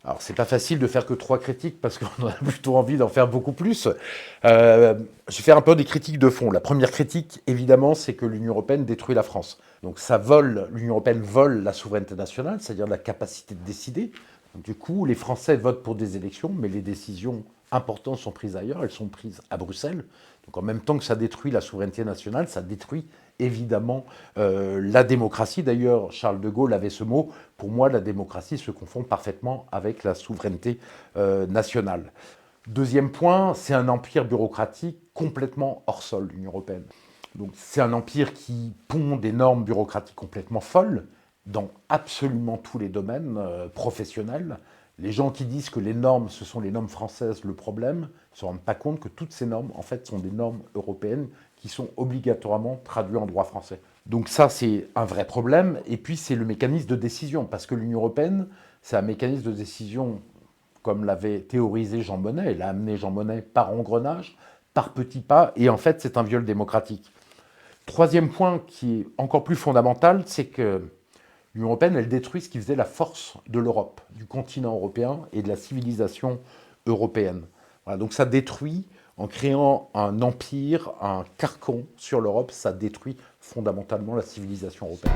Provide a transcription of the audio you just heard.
Alors, c'est pas facile de faire que 3 critiques parce qu'on a plutôt envie d'en faire beaucoup plus. Je vais faire un peu des critiques de fond. La première critique, évidemment, c'est que l'Union européenne détruit la France. Donc, l'Union européenne vole la souveraineté nationale, c'est-à-dire la capacité de décider. Donc, du coup, les Français votent pour des élections, mais les décisions importantes sont prises ailleurs, elles sont prises à Bruxelles. Donc, en même temps que ça détruit la souveraineté nationale, ça détruit évidemment la démocratie. D'ailleurs, Charles de Gaulle avait ce mot. Pour moi, la démocratie se confond parfaitement avec la souveraineté nationale. Deuxième point, c'est un empire bureaucratique complètement hors sol, l'Union européenne. Donc c'est un empire qui pond des normes bureaucratiques complètement folles dans absolument tous les domaines professionnels. Les gens qui disent que les normes, ce sont les normes françaises le problème, ne se rendent pas compte que toutes ces normes, en fait, sont des normes européennes qui sont obligatoirement traduites en droit français. Donc ça, c'est un vrai problème. Et puis, c'est le mécanisme de décision, parce que l'Union européenne, c'est un mécanisme de décision, comme l'avait théorisé Jean Monnet, et l'a amené Jean Monnet par engrenage, par petits pas, et en fait, c'est un viol démocratique. Troisième point qui est encore plus fondamental, c'est que l'Union européenne, elle détruit ce qui faisait la force de l'Europe, du continent européen et de la civilisation européenne. Voilà, donc ça détruit, en créant un empire, un carcan sur l'Europe, ça détruit fondamentalement la civilisation européenne.